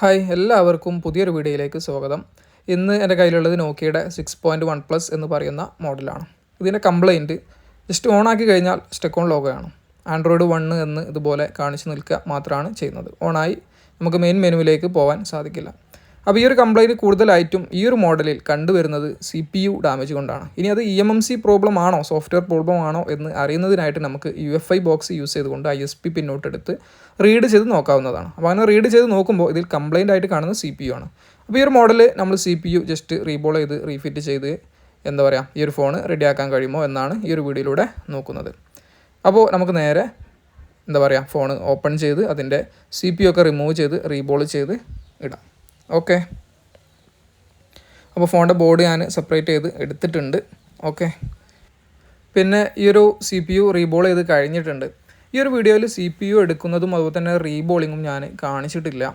Hi എല്ലാവർക്കും പുതിയൊരു വീഡിയോയിലേക്ക് സ്വാഗതം. ഇന്ന് എൻ്റെ കയ്യിലുള്ളത് നോക്കിയയുടെ 6.1plus എന്ന് പറയുന്ന മോഡലാണ്. ഇതിൻ്റെ കംപ്ലൈൻറ്റ് ജസ്റ്റ് ഓണാക്കി കഴിഞ്ഞാൽ സ്റ്റക്ക് ഓൺ ലോഗോയാണ്. ആൻഡ്രോയിഡ് 1 എന്ന് ഇതുപോലെ കാണിച്ച് നിൽക്കുക മാത്രമാണ് ചെയ്യുന്നത്. ഓണായി നമുക്ക് മെയിൻ മെനുവിലേക്ക് പോകാൻ സാധിക്കില്ല. അപ്പോൾ ഈ ഒരു കംപ്ലൈൻറ്റ് കൂടുതലായിട്ടും ഈ ഒരു മോഡലിൽ കണ്ടുവരുന്നത് CPU ഡാമേജ് കൊണ്ടാണ്. ഇനി അത് EMMC പ്രോബ്ലം ആണോ സോഫ്റ്റ്വെയർ പ്രോബ്ലം ആണോ എന്ന് അറിയുന്നതിനായിട്ട് നമുക്ക് UFI ബോക്സ് യൂസ് ചെയ്തുകൊണ്ട് ISP പിന്നോട്ട് എടുത്ത് റീഡ് ചെയ്ത് നോക്കാവുന്നതാണ്. അപ്പോൾ അങ്ങനെ റീഡ് ചെയ്ത് നോക്കുമ്പോൾ ഇതിൽ കംപ്ലൈൻ്റ് ആയിട്ട് കാണുന്നത് CPU ആണ്. അപ്പോൾ ഈ ഒരു മോഡൽ നമ്മൾ CPU ജസ്റ്റ് റീബോൾ ചെയ്ത് റീഫിറ്റ് ചെയ്ത് എന്താ പറയുക ഈ ഒരു ഫോൺ റെഡിയാക്കാൻ കഴിയുമോ എന്നാണ് ഈ ഒരു വീഡിയോയിലൂടെ നോക്കുന്നത്. അപ്പോൾ നമുക്ക് നേരെ എന്താ പറയുക ഫോൺ ഓപ്പൺ ചെയ്ത് അതിൻ്റെ CPU ഒക്കെ റിമൂവ് ചെയ്ത് റീബോൾ ചെയ്ത് ഇടാം. ഓക്കെ, അപ്പോൾ ഫോണിൻ്റെ ബോർഡ് ഞാൻ സെപ്പറേറ്റ് ചെയ്ത് എടുത്തിട്ടുണ്ട്. ഓക്കെ, പിന്നെ ഈ ഒരു CPU റീബോൾ ചെയ്ത് കഴിഞ്ഞിട്ടുണ്ട്. ഈ ഒരു വീഡിയോയിൽ CPU എടുക്കുന്നതും അതുപോലെ തന്നെ റീബോളിങ്ങും ഞാൻ കാണിച്ചിട്ടില്ല.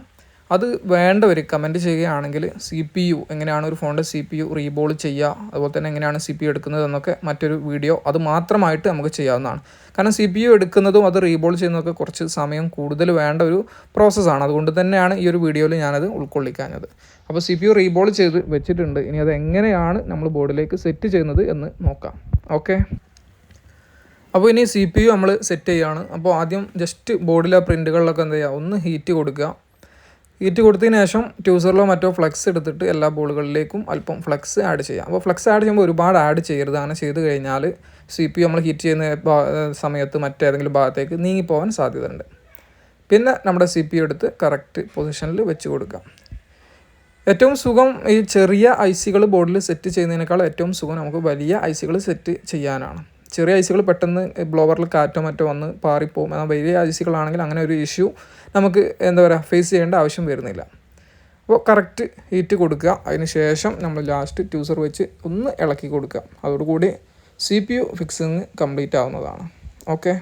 അത് വേണ്ടവർ കമൻറ്റ് ചെയ്യുകയാണെങ്കിൽ CPU എങ്ങനെയാണ് ഒരു ഫോണിൻ്റെ CPU റീബോൾ ചെയ്യുക, അതുപോലെ തന്നെ എങ്ങനെയാണ് CPU എടുക്കുന്നത് എന്നൊക്കെ മറ്റൊരു വീഡിയോ അത് മാത്രമായിട്ട് നമുക്ക് ചെയ്യാവുന്നതാണ്. കാരണം CPU എടുക്കുന്നതും അത് റീബോൾ ചെയ്യുന്നതൊക്കെ കുറച്ച് സമയം കൂടുതൽ വേണ്ട ഒരു പ്രോസസ്സാണ്. അതുകൊണ്ട് തന്നെയാണ് ഈ ഒരു വീഡിയോയിൽ ഞാനത് ഉൾക്കൊള്ളിക്കാഞ്ഞത്. അപ്പോൾ CPU റീബോൾ ചെയ്ത് വെച്ചിട്ടുണ്ട്. ഇനി അത് എങ്ങനെയാണ് നമ്മൾ ബോർഡിലേക്ക് സെറ്റ് ചെയ്യുന്നത് എന്ന് നോക്കാം. ഓക്കെ, അപ്പോൾ ഇനി CPU നമ്മൾ സെറ്റ് ചെയ്യുകയാണ്. അപ്പോൾ ആദ്യം ജസ്റ്റ് ബോർഡിലെ പ്രിൻറ്റുകളിലൊക്കെ എന്ത് ചെയ്യുക, ഒന്ന് ഹീറ്റ് കൊടുക്കുക. ഹീറ്റ് കൊടുത്തതിന് ശേഷം ട്യൂസറിലോ മറ്റോ ഫ്ലെക്സ് എടുത്തിട്ട് എല്ലാ ബോളുകളിലേക്കും അല്പം ഫ്ലെക്സ് ആഡ് ചെയ്യാം. അപ്പോൾ ഫ്ലെക്സ് ആഡ് ചെയ്യുമ്പോൾ ഒരുപാട് ആഡ് ചെയ്യരുത്. അങ്ങനെ ചെയ്ത് കഴിഞ്ഞാൽ CPU നമ്മൾ ഹീറ്റ് ചെയ്യുന്ന സമയത്ത് മറ്റേതെങ്കിലും ഭാഗത്തേക്ക് നീങ്ങിപ്പോകാൻ സാധ്യതയുണ്ട്. പിന്നെ നമ്മുടെ CPU എടുത്ത് കറക്റ്റ് പൊസിഷനിൽ വെച്ച് കൊടുക്കാം. ഏറ്റവും സുഖം ഈ ചെറിയ ICകൾ ബോർഡിൽ സെറ്റ് ചെയ്യുന്നതിനേക്കാൾ ഏറ്റവും സുഖം നമുക്ക് വലിയ ICകൾ സെറ്റ് ചെയ്യാനാണ്. ചെറിയ ICകൾ പെട്ടെന്ന് ബ്ലോവറിൽ കാറ്റോ മറ്റോ വന്ന് പാറിപ്പോകും. എന്നാൽ വലിയ ICകളാണെങ്കിൽ അങ്ങനെ ഒരു ഇഷ്യൂ നമുക്ക് എന്താ പറയുക ഫേസ് ചെയ്യേണ്ട ആവശ്യം വരുന്നില്ല. അപ്പോൾ കറക്റ്റ് ഹീറ്റ് കൊടുക്കുക. അതിന് ശേഷം നമ്മൾ ലാസ്റ്റ് ട്യൂസർ വെച്ച് ഒന്ന് ഇളക്കി കൊടുക്കുക. അതോടുകൂടി CPU ഫിക്സിങ് കംപ്ലീറ്റ് ആവുന്നതാണ്. ഓക്കെ,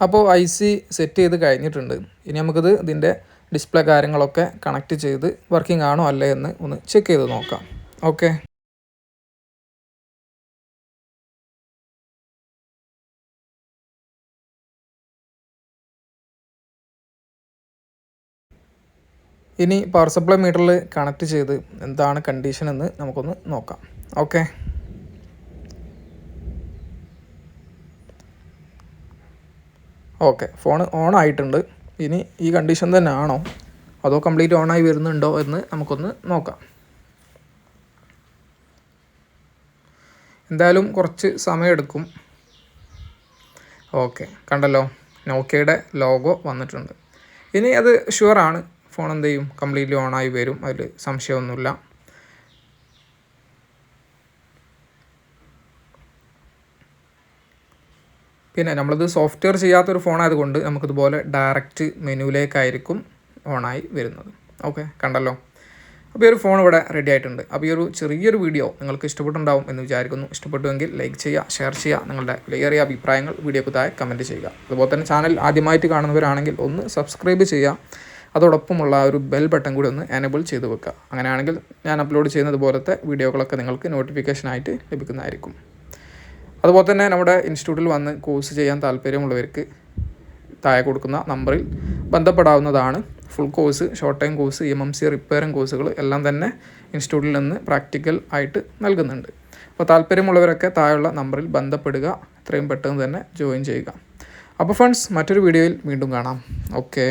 അപ്പോൾ IC സെറ്റ് ചെയ്ത് കഴിഞ്ഞിട്ടുണ്ട്. ഇനി നമുക്കിത് ഇതിൻ്റെ ഡിസ്പ്ലേ കാര്യങ്ങളൊക്കെ കണക്റ്റ് ചെയ്ത് വർക്കിംഗ് ആണോ അല്ലേ എന്ന് ഒന്ന് ചെക്ക് ചെയ്ത് നോക്കാം. ഓക്കെ, ഇനി പവർ സപ്ലൈ മീറ്ററിൽ കണക്റ്റ് ചെയ്ത് എന്താണ് കണ്ടീഷൻ എന്ന് നമുക്കൊന്ന് നോക്കാം. ഓക്കെ, ഓക്കെ, ഫോൺ ഓൺ ആയിട്ടുണ്ട്. ഇനി ഈ കണ്ടീഷൻ തന്നെ ആണോ അതോ കംപ്ലീറ്റ് ഓണായി വരുന്നുണ്ടോ എന്ന് നമുക്കൊന്ന് നോക്കാം. എന്തായാലും കുറച്ച് സമയമെടുക്കും. ഓക്കെ, കണ്ടല്ലോ നോക്കിയയുടെ ലോഗോ വന്നിട്ടുണ്ട്. ഇനി അത് ഷുവറാണ് ഫോൺ എന്ത് ചെയ്യും കംപ്ലീറ്റ്ലി ഓണായി വരും, അതിൽ സംശയമൊന്നുമില്ല. പിന്നെ നമ്മളിത് സോഫ്റ്റ്വെയർ ചെയ്യാത്തൊരു ഫോണായതുകൊണ്ട് നമുക്കിതുപോലെ ഡയറക്റ്റ് മെനുവിലേക്കായിരിക്കും ഓണായി വരുന്നത്. ഓക്കെ, കണ്ടല്ലോ. അപ്പോൾ ഈ ഒരു ഫോൺ ഇവിടെ റെഡി ആയിട്ടുണ്ട്. അപ്പോൾ ഈ ഒരു ചെറിയൊരു വീഡിയോ നിങ്ങൾക്ക് ഇഷ്ടപ്പെട്ടുണ്ടാവും എന്ന് വിചാരിക്കുന്നു. ഇഷ്ടപ്പെട്ടുവെങ്കിൽ ലൈക്ക് ചെയ്യുക, ഷെയർ ചെയ്യുക, നിങ്ങളുടെ വിലയേറിയ അഭിപ്രായങ്ങൾ വീഡിയോക്ക് താഴെ കമൻറ്റ് ചെയ്യുക. അതുപോലെ തന്നെ ചാനൽ ആദ്യമായിട്ട് കാണുന്നവരാണെങ്കിൽ ഒന്ന് സബ്സ്ക്രൈബ് ചെയ്യുക. അതോടൊപ്പമുള്ള ഒരു ബെൽ ബട്ടൺ കൂടി ഒന്ന് എനേബിൾ ചെയ്ത് വെക്കുക. അങ്ങനെയാണെങ്കിൽ ഞാൻ അപ്ലോഡ് ചെയ്യുന്നത് പോലത്തെ വീഡിയോകളൊക്കെ നിങ്ങൾക്ക് നോട്ടിഫിക്കേഷനായിട്ട് ലഭിക്കുന്നതായിരിക്കും. അതുപോലെ തന്നെ നമ്മുടെ ഇൻസ്റ്റിറ്റ്യൂട്ടിൽ വന്ന് കോഴ്സ് ചെയ്യാൻ താല്പര്യമുള്ളവർക്ക് താഴെ കൊടുക്കുന്ന നമ്പറിൽ ബന്ധപ്പെടാവുന്നതാണ്. Full course, short time course, EMMC repairing കോഴ്സുകൾ എല്ലാം തന്നെ ഇൻസ്റ്റിറ്റ്യൂട്ടിൽ നിന്ന് പ്രാക്ടിക്കൽ ആയിട്ട് നൽകുന്നുണ്ട്. അപ്പോൾ താല്പര്യമുള്ളവരൊക്കെ താഴെയുള്ള നമ്പറിൽ ബന്ധപ്പെടുക. എത്രയും പെട്ടെന്ന് തന്നെ ജോയിൻ ചെയ്യുക. അപ്പോൾ ഫ്രണ്ട്സ്, മറ്റൊരു വീഡിയോയിൽ വീണ്ടും കാണാം. ഓക്കെ.